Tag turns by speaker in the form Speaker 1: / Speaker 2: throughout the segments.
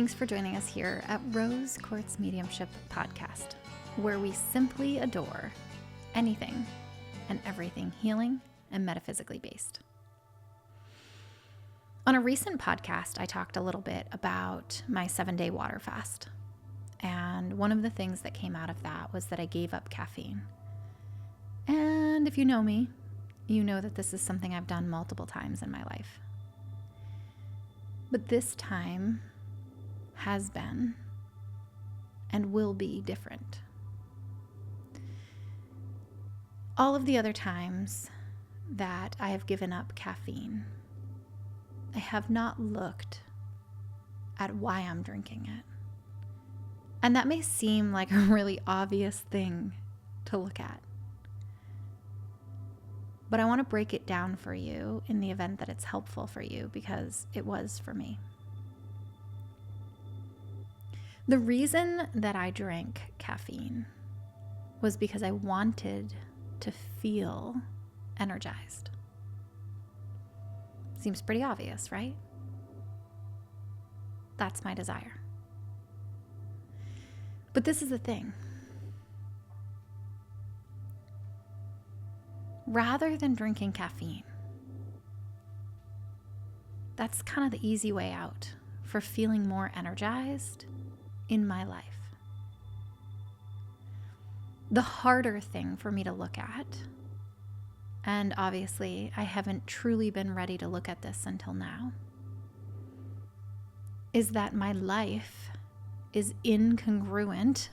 Speaker 1: Thanks for joining us here at Rose Quartz Mediumship podcast, where we simply adore anything and everything healing and metaphysically based. On a recent podcast, I talked a little bit about my 7-day water fast. And one of the things that came out of that was that I gave up caffeine. And if you know me, you know that this is something I've done multiple times in my life. But this time has been and will be different. All of the other times that I have given up caffeine, I have not looked at why I'm drinking it. And that may seem like a really obvious thing to look at. But I want to break it down for you in the event that it's helpful for you, because it was for me. The reason that I drank caffeine was because I wanted to feel energized. Seems pretty obvious, right? That's my desire. But this is the thing. Rather than drinking caffeine, that's kind of the easy way out for feeling more energized in my life. The harder thing for me to look at, and obviously I haven't truly been ready to look at this until now, is that my life is incongruent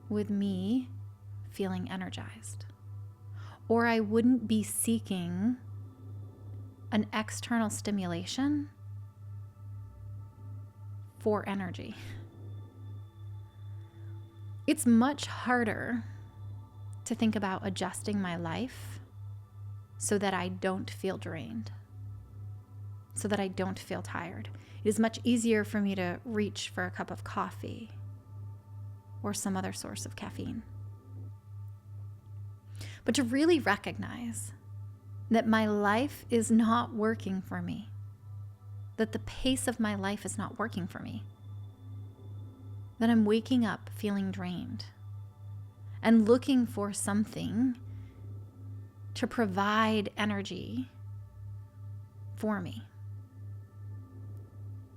Speaker 1: with me feeling energized. Or I wouldn't be seeking an external stimulation for energy. It's much harder to think about adjusting my life so that I don't feel drained, so that I don't feel tired. It is much easier for me to reach for a cup of coffee or some other source of caffeine. But to really recognize that my life is not working for me, that the pace of my life is not working for me, that I'm waking up feeling drained and looking for something to provide energy for me.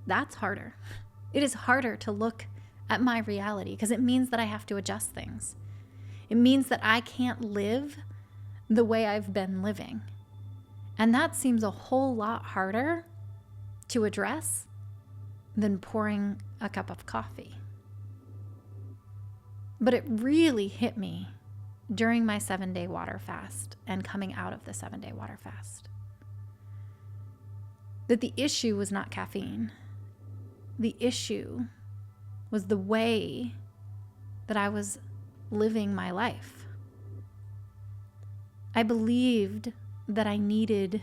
Speaker 1: That's harder. It is harder to look at my reality because it means that I have to adjust things. It means that I can't live the way I've been living. And that seems a whole lot harder to address than pouring a cup of coffee. But it really hit me during my 7-day water fast and coming out of the 7-day water fast that the issue was not caffeine. The issue was the way that I was living my life. I believed that I needed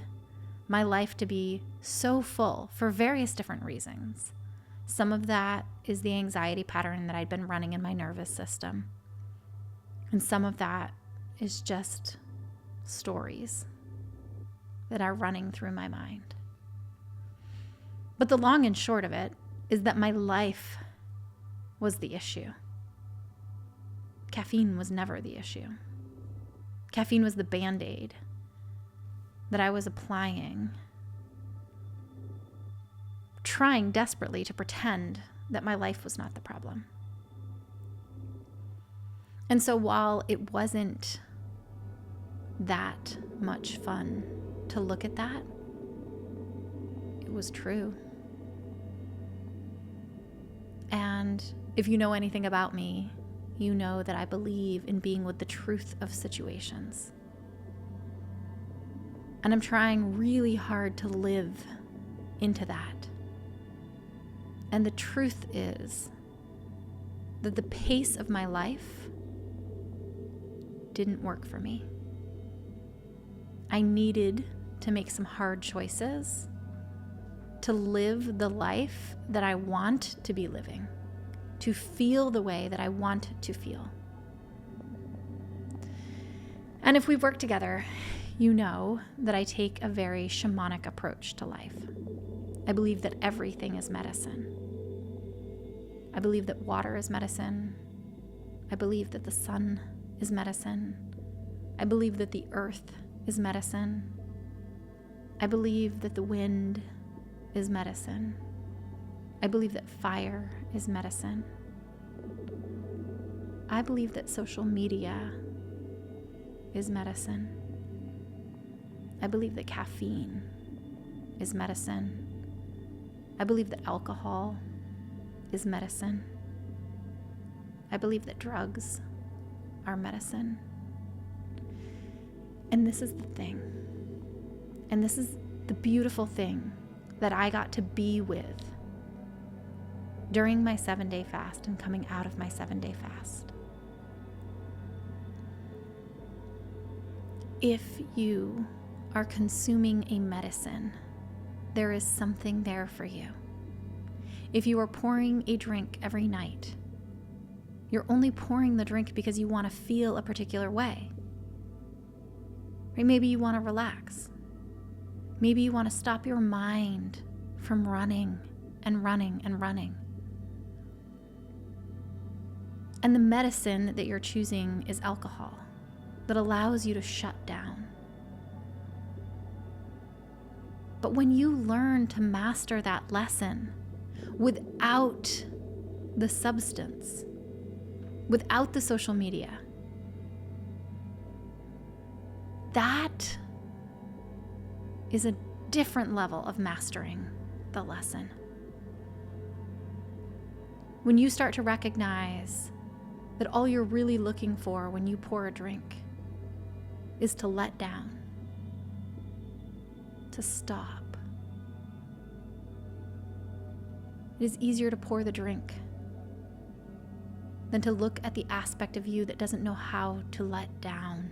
Speaker 1: my life to be so full for various different reasons. Some of that is the anxiety pattern that I'd been running in my nervous system. And some of that is just stories that are running through my mind. But the long and short of it is that my life was the issue. Caffeine was never the issue. Caffeine was the Band-Aid that I was applying, trying desperately to pretend that my life was not the problem. And so while it wasn't that much fun to look at that, it was true. And if you know anything about me, you know that I believe in being with the truth of situations. And I'm trying really hard to live into that. And the truth is that the pace of my life didn't work for me. I needed to make some hard choices to live the life that I want to be living, to feel the way that I want to feel. And if we've worked together, you know that I take a very shamanic approach to life. I believe that everything is medicine. I believe that water is medicine. I believe that the sun is medicine. I believe that the earth is medicine. I believe that the wind is medicine. I believe that fire is medicine. I believe that social media is medicine. I believe that caffeine is medicine. I believe that alcohol is medicine. I believe that drugs are medicine. And this is the thing. And this is the beautiful thing that I got to be with during my 7-day fast and coming out of my 7-day fast. If you are consuming a medicine, there is something there for you. If you are pouring a drink every night, you're only pouring the drink because you want to feel a particular way. Right? Maybe you want to relax. Maybe you want to stop your mind from running and running and running. And the medicine that you're choosing is alcohol that allows you to shut down. But when you learn to master that lesson without the substance, without the social media, that is a different level of mastering the lesson. When you start to recognize that all you're really looking for when you pour a drink is to let down, to stop. It is easier to pour the drink than to look at the aspect of you that doesn't know how to let down.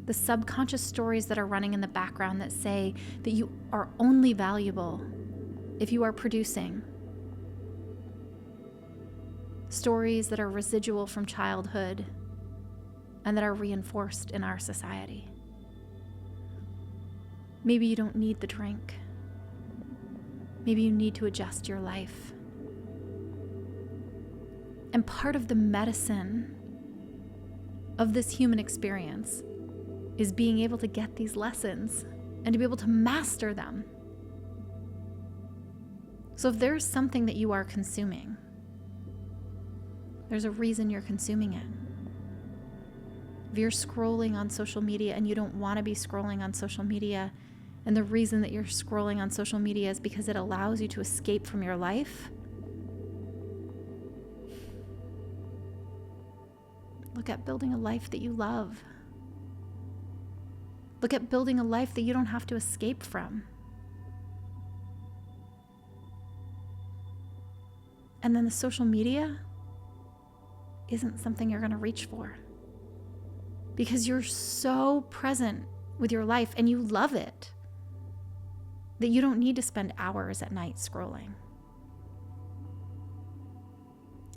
Speaker 1: The subconscious stories that are running in the background that say that you are only valuable if you are producing. Stories that are residual from childhood and that are reinforced in our society. Maybe you don't need the drink. Maybe you need to adjust your life. And part of the medicine of this human experience is being able to get these lessons and to be able to master them. So if there's something that you are consuming, there's a reason you're consuming it. If you're scrolling on social media and you don't want to be scrolling on social media, and the reason that you're scrolling on social media is because it allows you to escape from your life, look at building a life that you love. Look at building a life that you don't have to escape from. And then the social media isn't something you're going to reach for because you're so present with your life and you love it that you don't need to spend hours at night scrolling.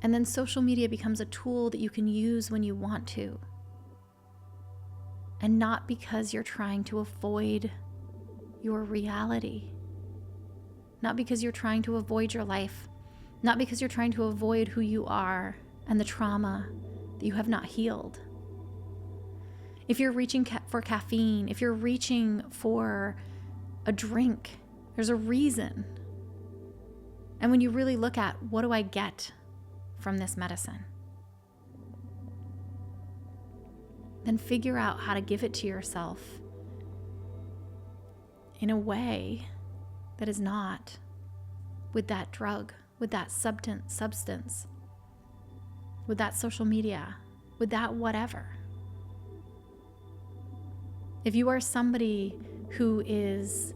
Speaker 1: And then social media becomes a tool that you can use when you want to, and not because you're trying to avoid your reality, not because you're trying to avoid your life, not because you're trying to avoid who you are and the trauma that you have not healed. If you're reaching for caffeine, if you're reaching for a drink, there's a reason. And when you really look at, what do I get from this medicine? Then figure out how to give it to yourself in a way that is not with that drug, with that substance, with that social media, with that whatever. If you are somebody who is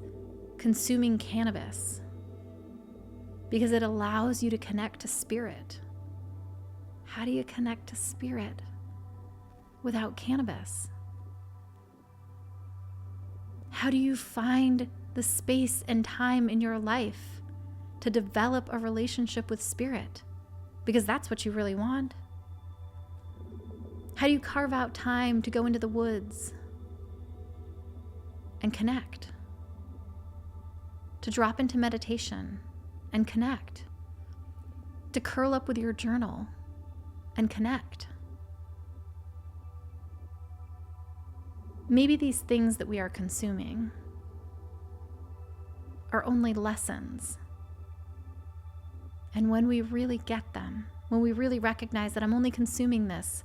Speaker 1: consuming cannabis because it allows you to connect to spirit, how do you connect to spirit without cannabis? How do you find the space and time in your life to develop a relationship with spirit? Because that's what you really want. How do you carve out time to go into the woods and connect? To drop into meditation and connect, to curl up with your journal and connect. Maybe these things that we are consuming are only lessons. And when we really get them, when we really recognize that I'm only consuming this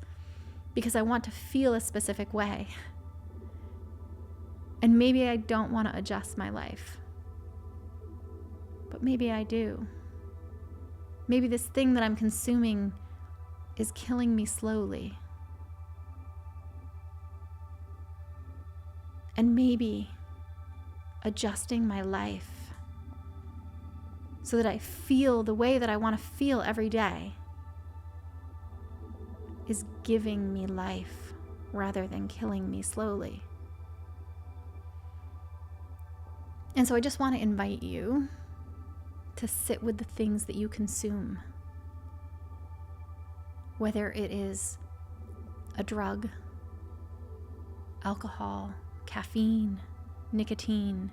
Speaker 1: because I want to feel a specific way, and maybe I don't want to adjust my life, but maybe I do. Maybe this thing that I'm consuming is killing me slowly. And maybe adjusting my life so that I feel the way that I want to feel every day is giving me life rather than killing me slowly. And so I just want to invite you to sit with the things that you consume, whether it is a drug, alcohol, caffeine, nicotine,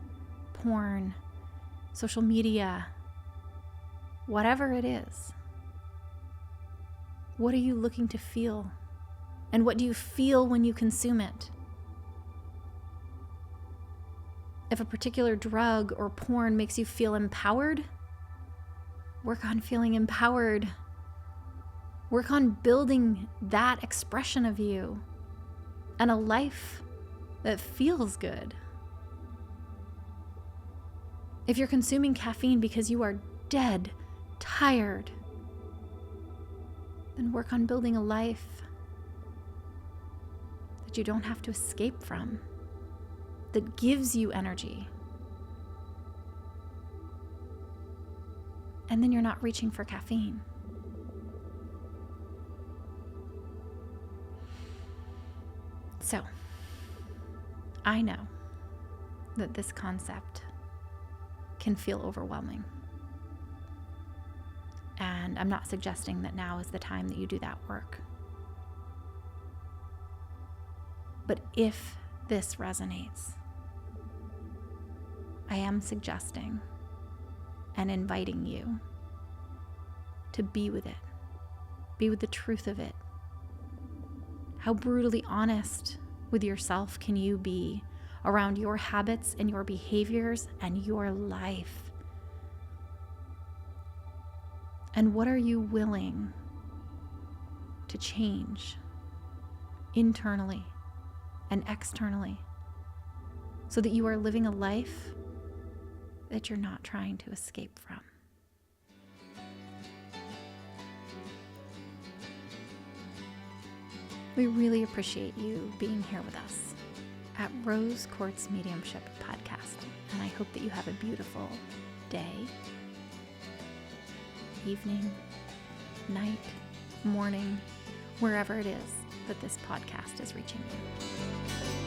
Speaker 1: porn, social media, whatever it is. What are you looking to feel? And what do you feel when you consume it? If a particular drug or porn makes you feel empowered, work on feeling empowered. Work on building that expression of you and a life that feels good. If you're consuming caffeine because you are dead tired, then work on building a life that you don't have to escape from, that gives you energy. And then you're not reaching for caffeine. So, I know that this concept can feel overwhelming. And I'm not suggesting that now is the time that you do that work. But if this resonates, I am suggesting and inviting you to be with it. Be with the truth of it. How brutally honest with yourself can you be around your habits and your behaviors and your life? And what are you willing to change internally and externally so that you are living a life that you're not trying to escape from? We really appreciate you being here with us at Rose Quartz Mediumship podcast. And I hope that you have a beautiful day, evening, night, morning, wherever it is that this podcast is reaching you.